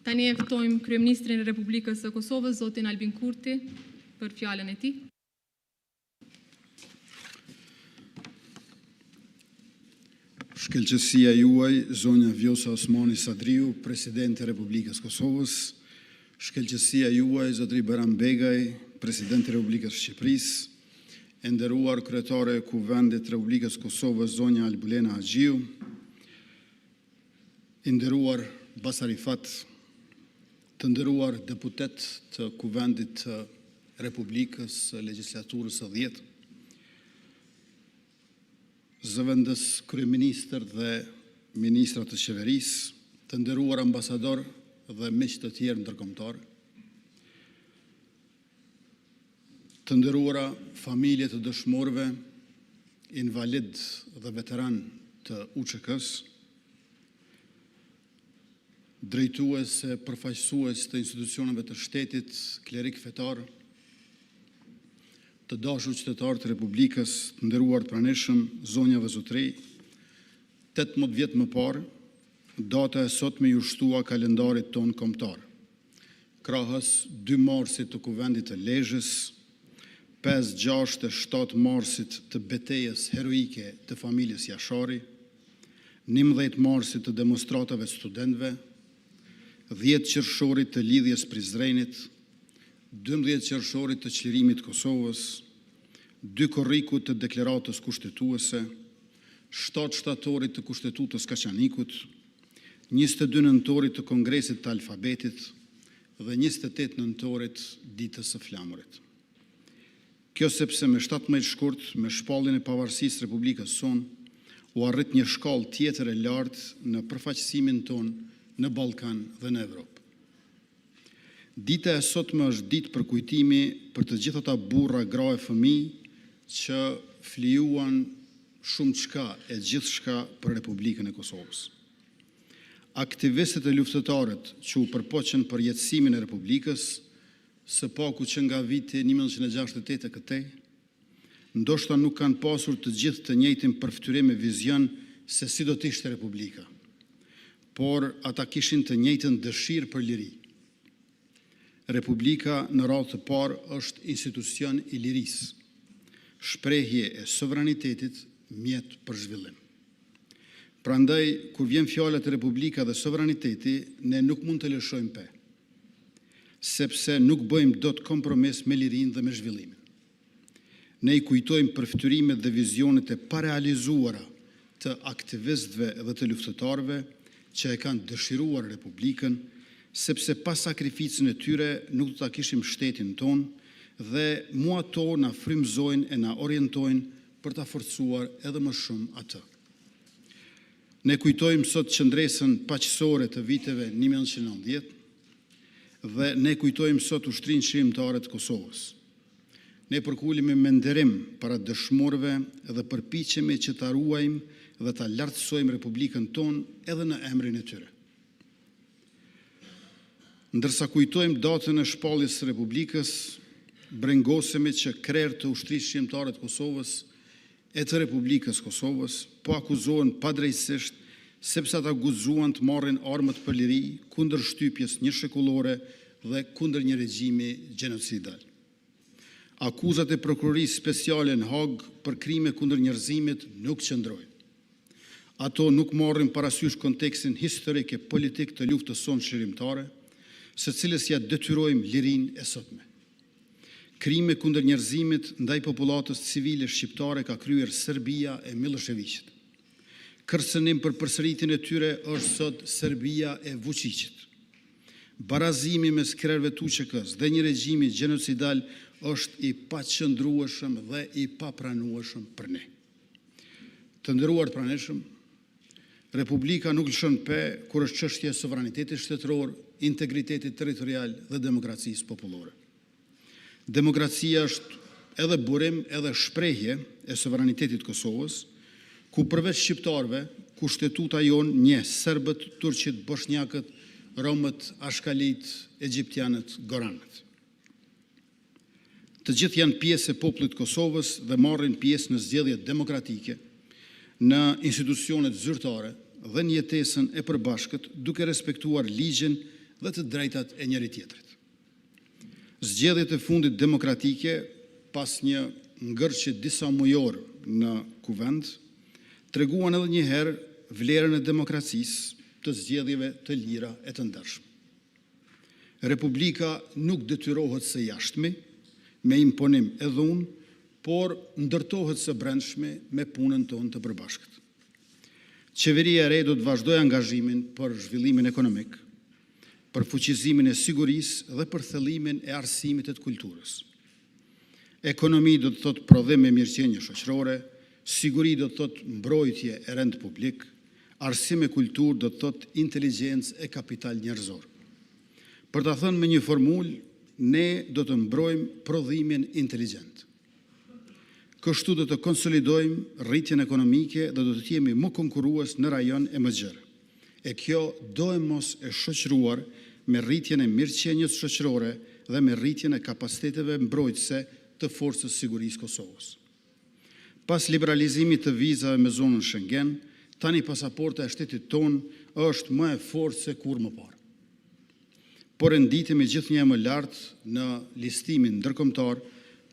Tani e ftojmë Kryeministrin e Republikës së Kosovës, zotin Albin Kurti, për fjalën e tij. Shkëlqësia juaj, zonja Vjosa Osmani Sadriu, Presidenti i Republikës Kosovës, shkëlqësia juaj, zotri Beram Begaj, Presidenti i Republikës Shqipërisë, e nderuar kryetare e Kuvendit të Republikës Kosovës, zonja Albulena Agjiu, i nderuar Basarifat, të nderuar deputet të Kuvendit të Republikës Legjislaturës së 10, zëvendës kryeministër dhe ministrat të qeverisë, të nderuar ambasador dhe miq të tjerë ndërkombëtar, të nderuara familje të dëshmorëve, invalid dhe veteran të UÇK-s, drejtues e përfaqësues të institucioneve të shtetit, klerik fetar, të dashur qytetarë të Republikës, të nderuar të pranishëm, zonja dhe zotëri, 18 vjet më parë, data e sotme ju shtua kalendarit tonë kombëtar. Krahas 2 marsit të Kuvendit të Lezhës, 5, 6 e 7 marsit të betejës heroike të familjes Jashari, 11 marsit të demonstratave studentëve, 10 qershorit të lidhjes Prizrenit, 12 qershorit të çlirimit Kosovës, 2 korrikut të deklaratës kushtetuese, 7 shtatorit të Kushtetutës Kaçanikut, 22 nëntorit të Kongresit të Alfabetit dhe 28 nëntorit ditës së flamurit. Kjo sepse me 17 shkurt, me shpalljen e pavarësisë Republikës sonë, u arrit një shkallë tjetër e lartë në përfaqësimin tonë në Ballkan dhe në Evropë. Dita e sotme është ditë për kujtimi për të gjithë ata burra, gra e fëmijë që flijuan shumë çka e gjithçka për Republikën e Kosovës. Aktivistët e luftëtarët që u përpoqën për jetësimin e Republikës, së paku që nga viti 1968 e këtej, ndoshta nuk kanë pasur të gjithë të njëjtin përftyrim e vizion se si do të ishte Republika, por ata kishin të njëjtën dëshirë për liri. Republika në radhë të parë është institucion i lirisë, shprehje e sovranitetit, mjet për zhvillim. Prandaj, kur vjen fjala te Republika dhe sovraniteti, ne nuk mund të lëshojmë pe, sepse nuk bëjmë dot kompromis me lirinë dhe me zhvillimin. Ne i kujtojmë përftyrimet dhe vizionet e parealizuara të aktivistëve dhe të luftëtarëve që e kanë dëshiruar Republikën, sepse pas sakrificën e tyre nuk do ta kishim shtetin ton dhe mua to na frymëzojnë e na orientojnë për ta forcuar edhe më shumë atë. Ne kujtojmë sot qëndresën paqësore të viteve 1990 dhe ne kujtojmë sot ushtrinë çlimtare të Kosovës. Ne përkulemi me nderim para dëshmorëve dhe përpiqemi që ta ruajmë dhe ta lartësojmë Republikën tonë edhe në emrin e tyre. Ndërsa kujtojmë datën e shpalljes së Republikës, brengosemi që krerë të ushtrisë shqiptare të Kosovës e të Republikës Kosovës po akuzohen padrejtësisht sepse ata guxuan të marrin armët për liri kundër shtypjes një shekullore dhe kundër një regjimi gjenocidal. Akuzat e prokurorisë speciale në Hag për krime kundër njerëzimit nuk qëndrojnë. Ato nuk marrin parasysh kontekstin historik e politik të luftës sonë çlirimtare, së cilës ja detyrojmë lirinë e sotme. Krime kundër njerëzimit ndaj popullatës civile shqiptare ka kryer Serbia e Miloševićit. Kërcënim për përsëritjen e tyre është sot Serbia e Vučićit. Barazimi mes krerëve të UÇK-s dhe një regjimi gjenocidal është i paqëndrueshëm dhe i papranueshëm për ne. Të nderuar të pranishëm, Republika nuk lëshon pe kur është çështje e sovranitetit shtetëror, integritetit territorial dhe demokracisë popullore. Demokracia është edhe burim, edhe shprehje e sovranitetit Kosovës, ku përveç shqiptarëve, kushtetuta jonë njeh serbët, turqit, bosnjakët, romët, ashkalit, egjiptianët, goranët. Të gjithë janë pjesë e popullit Kosovës dhe marrin pjesë në zgjedhjet demokratike, në institucionet zyrtare dhe në jetesën e përbashkët, duke respektuar ligjin dhe të drejtat e njëri tjetrit. Zgjedhjet e fundit demokratike, pas një ngërçe disa mujor në kuvend, treguan edhe një herë vlerën e demokracisë, të zgjedhjeve të lira e të ndershme. Republika nuk detyrohet së jashtmi me imponim e dhunë, por ndërtohet së brendshme me punën tonë të përbashkët. Qeveria e re do të vazhdojë angazhimin për zhvillimin ekonomik, për fuqizimin e sigurisë dhe për thellimin e arsimit të kulturës. Ekonomi do të thotë prodhim me mirëqenie shoqërore, siguri do të thotë mbrojtje e rend publik, arsim e kulturë do të thotë inteligjencë e kapital njerëzor. Për ta thënë me një formulë, ne do të mbrojmë prodhimin inteligjent. Kështu do të konsolidojmë rritjen ekonomike dhe do të jemi më konkurrues në rajon e mëzgjerë. E kjo do e mos e shoqëruar me rritjen e mirëqenies shoqërore dhe me rritjen e kapaciteteve mbrojtëse të forcës sigurisë Kosovës. Pas liberalizimit të vizave me zonën Schengen, tani pasaporta e shtetit tonë është më e fortë se kur më parë. Por e nditemi gjithnjë më lartë në listimin ndërkombëtar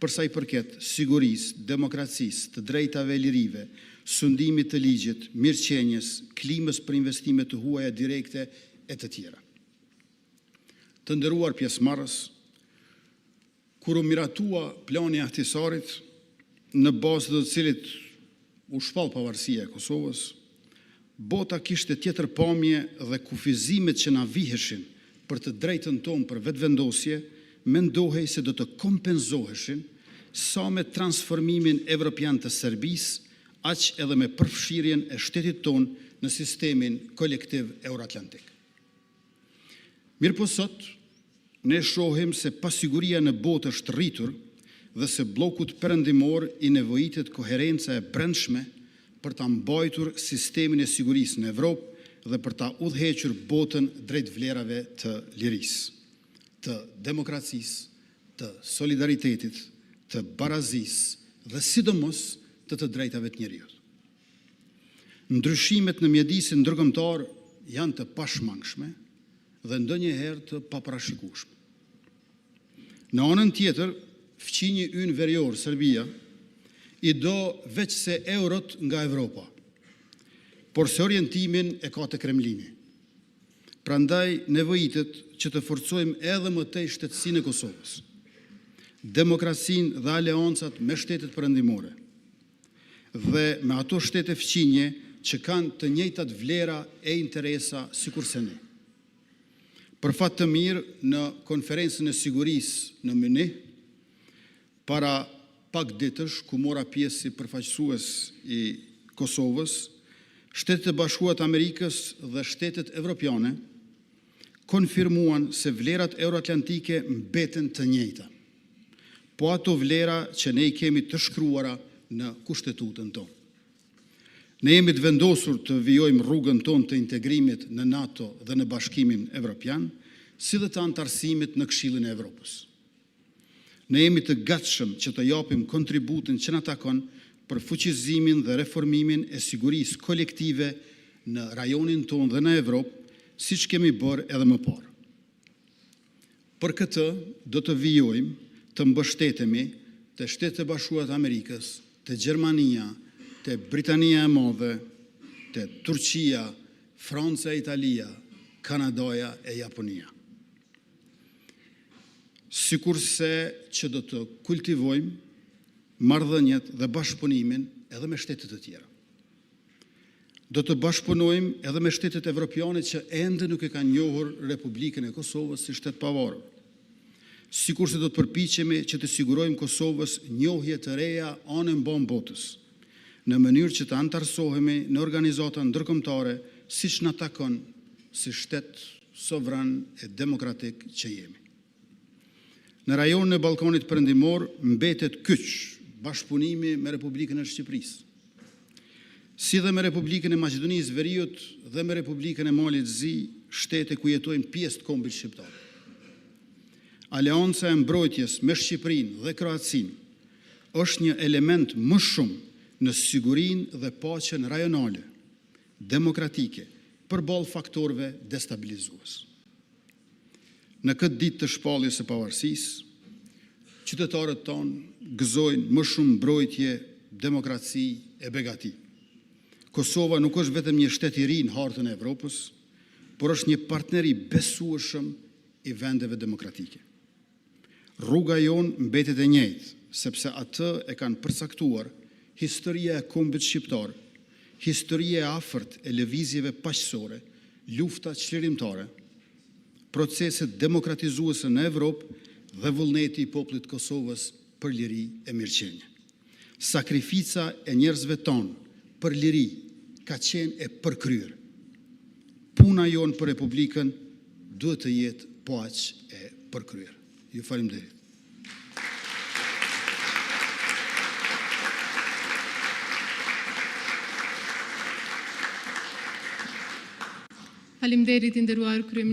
përsa i përket sigurisë, demokracisë, të drejtave e lirive, sundimit të ligjit, mirëqenies, klimës për investime të huaja direkte e të tjera. Të nderuar pjesëmarrës, kur u miratua plani ahtisarit, në bazë të cilit u shpall pavarësia e Kosovës, bota kishte tjetër pamje dhe kufizimet që na viheshin për të drejtën tonë për vetëvendosje, mendohej se do të kompenzoheshin sa me transformimin evropian të Serbisë, aq edhe me përfshirjen e shtetit tonë në sistemin kolektiv euroatlantik. Mirë po sot, ne shohim se pasiguria në botë është rritur dhe se bllokut perëndimor i nevojitet koherenca e brendshme për ta mbajtur sistemin e sigurisë në Evropë dhe për ta udhëhequr botën drejt vlerave të lirisë, të demokracisë, të solidaritetit, të barazisë dhe sidomos të drejtave të njerëzit. Ndryshimet në mjedisin ndërkombëtar janë të pashmangshme dhe ndonjëherë të paparashikueshme. Në anën tjetër, fqinji ynë verior, Serbia, i do veç se eurot nga Evropa, por se orientimin e ka të Kremlini. Prandaj nevojitet që të forcojmë edhe më tej shtetësinë e Kosovës, demokracinë dhe aleancat me shtetet perëndimore dhe me ato shtete fqinje që kanë të njëjtat vlera e interesa sikurse ne. Për fat të mirë, në konferencën e sigurisë në Munich, para pak ditësh, ku mora pjesë si përfaqësues i Kosovës, Shtetet e Bashkuara të Amerikës dhe shtetet evropiane konfirmuan se vlerat euroatlantike mbeten të njëjta, po ato vlera që ne i kemi të shkruara në kushtetutën tonë. Ne jemi të vendosur të vijojmë rrugën tonë të integrimit në NATO dhe në Bashkimin Evropian, si dhe të antarësimit në Këshillin e Evropës. Ne jemi të gatshëm që të japim kontributin që na takon për fuqizimin dhe reformimin e sigurisë kolektive në rajonin tonë dhe në Evropë, siç kemi bërë edhe më parë. Për këtë do të vijojmë të mbështetemi të Shtetet e Bashkuara të Amerikës, të Gjermania, të Britania e Madhe, të Turqia, Franca e Italia, Kanadaja e Japonia. Sikurse që do të kultivojmë marrëdhëniet dhe bashkëpunimin edhe me shtetet të tjera. Do të bashkëpunojmë edhe me shtetet evropiane që ende nuk e kanë njohur Republikën e Kosovës si shtet pavarur. Sikurse do të përpiqemi që të sigurojmë Kosovës njohje të reja anë mban botës, në mënyrë që të antarësohemi në organizata ndërkombëtare siç na takon si shtet sovran e demokratik që jemi. Në rajonin e Ballkanit Perëndimor mbetet kyç bashkëpunimi me Republikën e Shqipërisë, si dhe me Republikën e Maqedonisë Veriut dhe me Republikën e Malit Zi, shtete ku jetojnë pjesë të kombit shqiptar. Aleanca e mbrojtjes me Shqipërinë dhe Kroacinë është një element më shumë në sigurinë dhe paqen rajonale, demokratike, përballë faktorëve destabilizues. në këtë ditë të shpalljes së pavarësisë, qytetarët tonë gëzojnë më shumë mbrojtje, demokraci e begati. Kosova nuk është vetëm një shtet i ri në hartën e Evropës, por është një partner i besueshëm i vendeve demokratike. Rruga jonë mbetet e njëjtë, sepse atë e kanë përcaktuar historia e kombit shqiptar, historia e afërt e lëvizjeve paqësore, lufta çlirimtare, proceset demokratizuese në Evropë dhe vullneti i popullit të Kosovës për liri e mirëqenie. Sakrifica e njerëzve tonë për liri ka qenë e përkryer. Puna jonë për Republikën duhet të jetë po aq e përkryer. Ju faleminderit. Faleminderit i nderuar kryeministër.